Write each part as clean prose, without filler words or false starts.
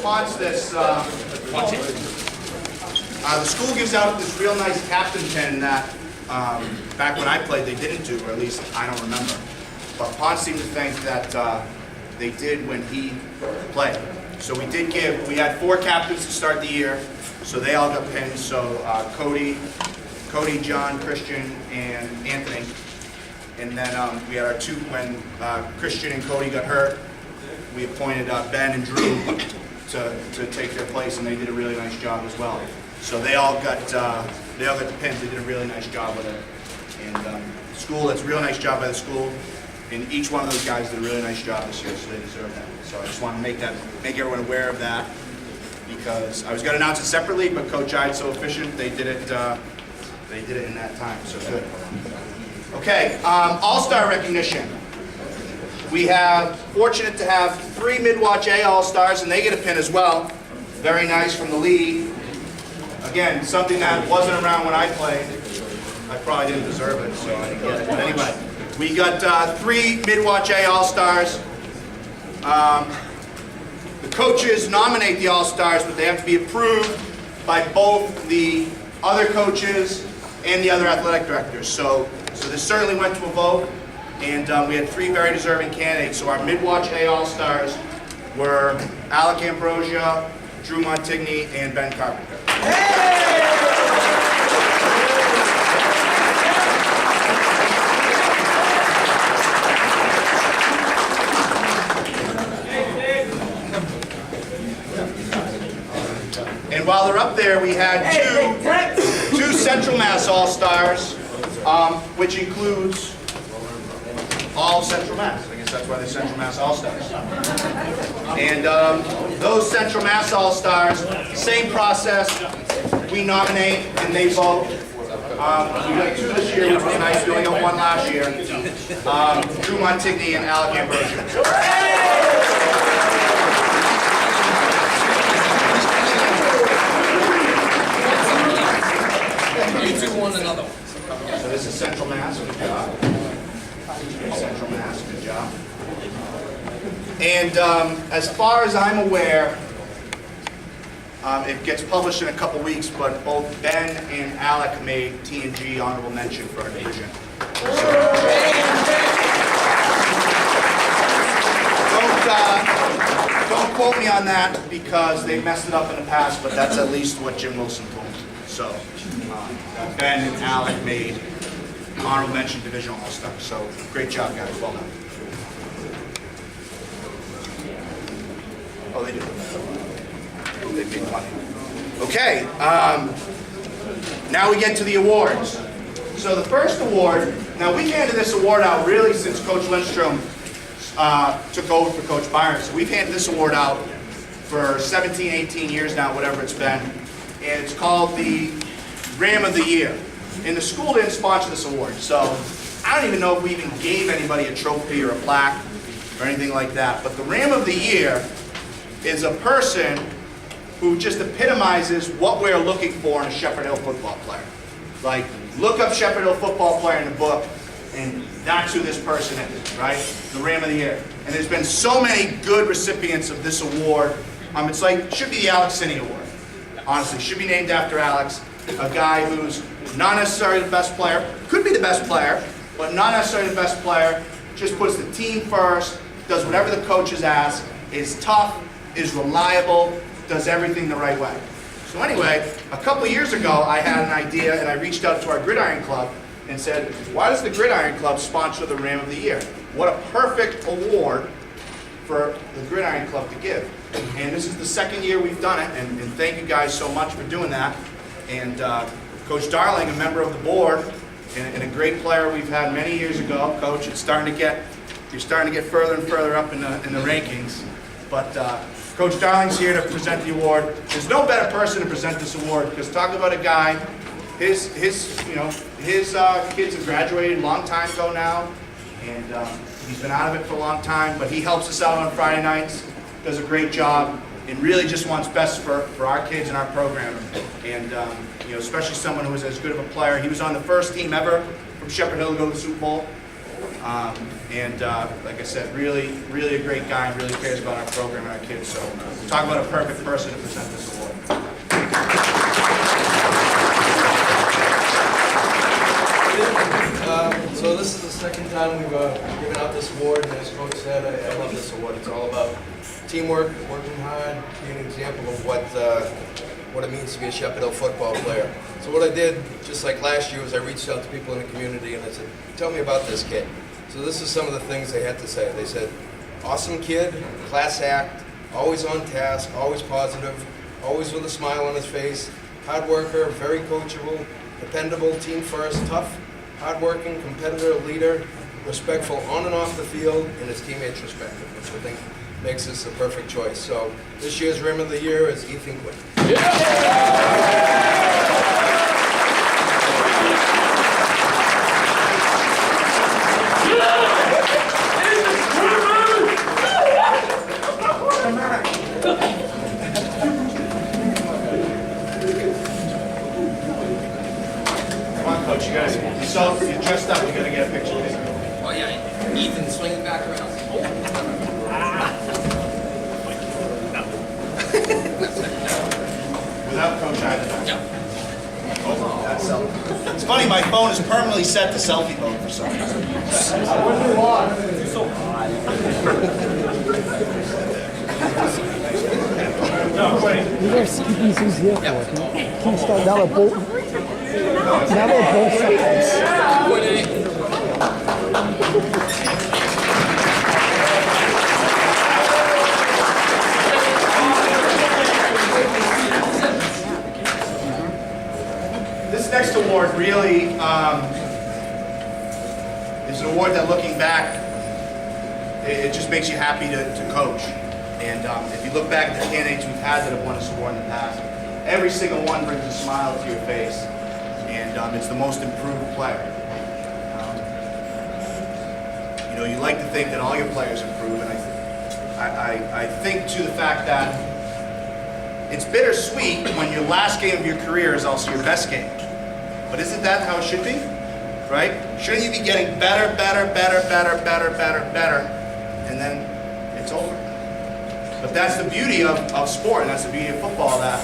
response to this, the school gives out this real nice captain pin that back when I played they didn't do, or at least I don't remember. But Ponce seemed to think that they did when he played. So we had 4 captains to start the year, so they all got pins. So Cody, John, Christian, and Anthony. And then we had our 2, when Christian and Cody got hurt, we appointed Ben and Drew to take their place, and they did a really nice job as well. So they all got the pins. They did a really nice job with it. And school, that's a real nice job by the school. And each one of those guys did a really nice job this year, so they deserve that. So I just want to make everyone aware of that, because I was going to announce it separately, but Coach I's so efficient, they did it in that time. So good. Okay, All-Star recognition. We have fortunate to have 3 Mid-Watch A All-Stars, and they get a pin as well. Very nice from the league. Again, something that wasn't around when I played. I probably didn't deserve it, so I didn't get it. But anyway, we got 3 Mid-Watch A All-Stars. The coaches nominate the All-Stars, but they have to be approved by both the other coaches and the other athletic directors. So this certainly went to a vote, and we had 3 very deserving candidates. So our Mid-Watch A All-Stars were Alec Ambrosia, Drew Montigny, and Ben Carpenter. And while they're up there, we had two Central Mass All-Stars, which includes all Central Mass. I guess that's why they're Central Mass All-Stars. And those Central Mass All-Stars, same process. We nominate and they vote. We got 2 this year, which was nice. We only got 1 last year. Drew Montigny and Alec Ambrosia. You 2 won another one. So this is Central Mass, good job. Central Mass, good job. And as far as I'm aware, it gets published in a couple weeks, but both Ben and Alec made T&G honorable mention for our division. Don't quote me on that, because they messed it up in the past, but that's at least what Jim Wilson told me. So Ben and Alec made honorable mention divisional all-stars. So great job, guys. Well done. Oh, they do. They made money. Okay. Now we get to the awards. So the first award. Now we've handed this award out really since Coach Lindstrom took over for Coach Byron. So we've handed this award out for 17, 18 years now, whatever it's been. And it's called the Ram of the Year. And the school didn't sponsor this award, so I don't even know if we even gave anybody a trophy or a plaque or anything like that. But the Ram of the Year is a person who just epitomizes what we're looking for in a Shepherd Hill football player. Like, look up Shepherd Hill football player in the book, and that's who this person is, right? The Ram of the Year. And there's been so many good recipients of this award. It's like, should be the Alex Sinney Award. Honestly, should be named after Alex, a guy who's not necessarily the best player, could be the best player, but not necessarily the best player, just puts the team first, does whatever the coaches ask, is tough, is reliable, does everything the right way. So anyway, a couple years ago, I had an idea, and I reached out to our Gridiron Club and said, why does the Gridiron Club sponsor the Ram of the Year? What a perfect award for the Gridiron Club to give. And this is the 2nd year we've done it, and thank you guys so much for doing that. And Coach Darling, a member of the board, and a great player we've had many years ago. Coach, you're starting to get further and further up in the rankings. But Coach Darling's here to present the award. There's no better person to present this award, because talk about a guy, his kids have graduated a long time ago now, and he's been out of it for a long time, but he helps us out on Friday nights, does a great job, and really just wants best for our kids and our program. And especially someone who was as good of a player. He was on the first team ever from Shepherd Hill to go to the Super Bowl. And like I said, really a great guy and really cares about our program and our kids. So talk about a perfect person to present this award. So this is the second time we've given out this award, and as Coach said, I love this award. It's all about teamwork, working hard, being an example of what it means to be a Shepherd Hill football player. So what I did, just like last year, was I reached out to people in the community and I said, tell me about this kid. So this is some of the things they had to say. They said, awesome kid, class act, always on task, always positive, always with a smile on his face, hard worker, very coachable, dependable, team first, tough, hardworking, competitor, leader, respectful on and off the field, and his teammates respect him, which I think makes this a perfect choice. So this year's Rim of the Year is Ethan Quinn. Come on, Coach, you're dressed up, you gotta get a picture with him. Oh yeah, Ethan swinging back around. Without Coach either. Yeah. Oh, that's selfie. It's funny, my phone is permanently set to selfie mode for some reason. I wonder why. No, wait. You guys see these who's here for? Can you start now we're both sides. This next award really is an award that, looking back, it just makes you happy to coach. And if you look back at the candidates we've had that have won this award in the past, every single one brings a smile to your face, and it's the most improved player. You know, you like to think that all your players improve, and I think to the fact that it's bittersweet when your last game of your career is also your best game. But isn't that how it should be? Right? Shouldn't you be getting better, and then it's over? But that's the beauty of sport, and that's the beauty of football, that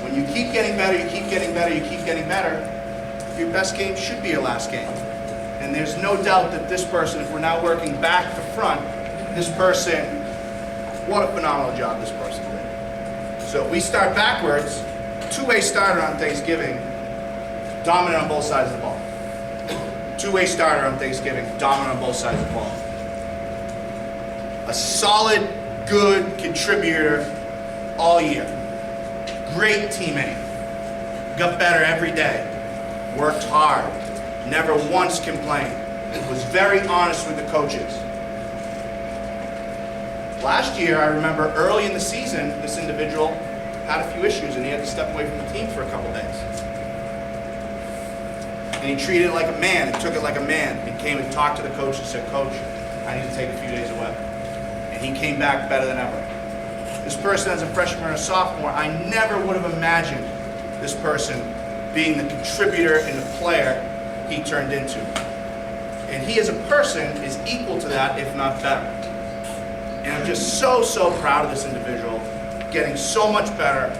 when you keep getting better, you keep getting better, your best game should be your last game. And there's no doubt that this person, if we're now working back to front, this person, what a phenomenal job this person did. So if we start backwards, two-way starter on Thanksgiving, dominant on both sides of the ball. Two-way starter on Thanksgiving, dominant on both sides of the ball. A solid, good contributor all year. Great teammate. Got better every day. Worked hard. Never once complained. Was very honest with the coaches. Last year, I remember early in the season, this individual had a few issues and he had to step away from the team for a couple days. And he treated it like a man, and took it like a man. He came and talked to the coach and said, Coach, I need to take a few days away. And he came back better than ever. This person, as a freshman or a sophomore, I never would have imagined this person being the contributor and the player he turned into. And he as a person is equal to that, if not better. And I'm just so proud of this individual, getting so much better.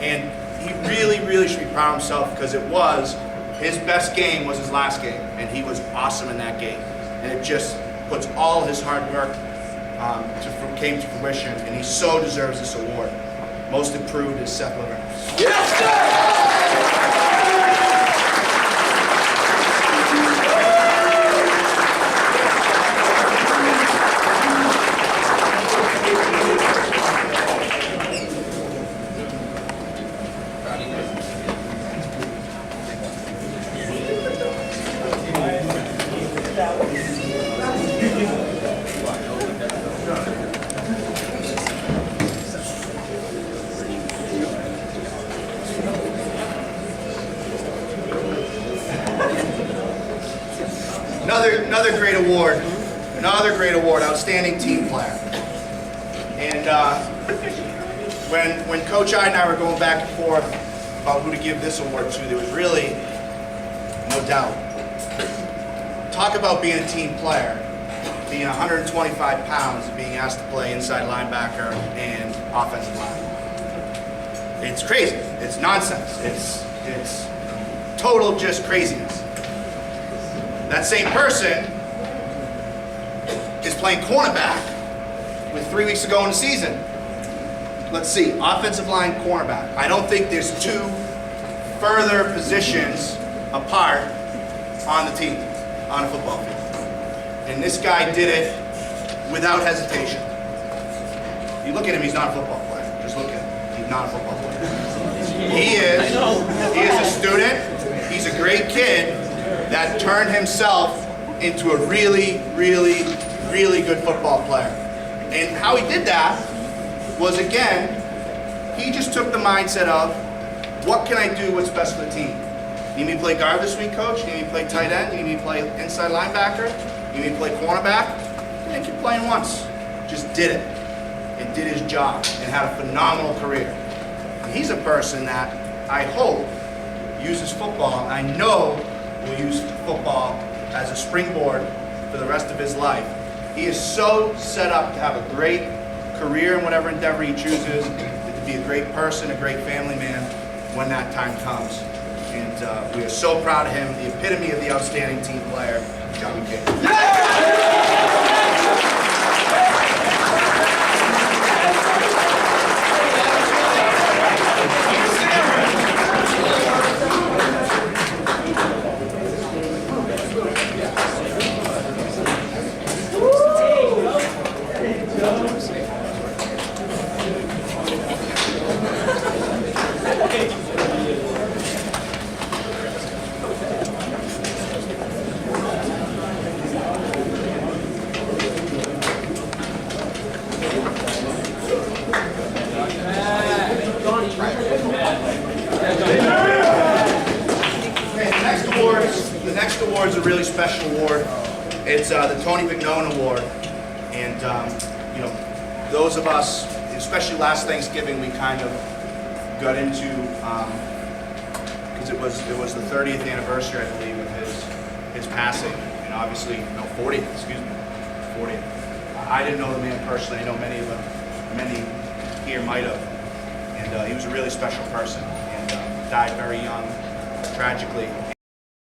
And he really should be proud of himself, because it was his best game was his last game, and he was awesome in that game. And it just puts all his hard work came to fruition, and he so deserves this award. Most improved is Seth Liverhouse. Yes, sir! Another great award, outstanding team player. And when Coach I and I were going back and forth about who to give this award to, there was really no doubt. Talk about being a team player. being 125 pounds, being asked to play inside linebacker and offensive line. It's crazy. It's nonsense. It's total just craziness. That same person is playing cornerback with 3 weeks to go in the season. Let's see, offensive line, cornerback. I don't think there's two further positions apart on the team, on a football field. And this guy did it without hesitation. You look at him, he's not a football player. Just look at him. He's not a football player. He is a student. He's a great kid that turned himself into a really, really, really good football player. And how he did that was, again, he just took the mindset of, what can I do what's best for the team? You need me to play guard this week, coach? You need me to play tight end? You need me to play inside linebacker? You need me to play cornerback? He didn't keep playing once. Just did it. And did his job and had a phenomenal career. And he's a person that I hope uses football, I know will use football as a springboard for the rest of his life. He is so set up to have a great career in whatever endeavor he chooses, to be a great person, a great family man when that time comes. And we are so proud of him, the epitome of the outstanding team player, Johnny King. The next award is a really special award. It's the Tony McNown Award, and you know, those of us, especially last Thanksgiving, we kind of got into because it was the 30th anniversary, I believe, of his passing, and obviously, no, 40th, excuse me, 40th. I didn't know the man personally. I know many here might have, and he was a really special person, and died very young, tragically.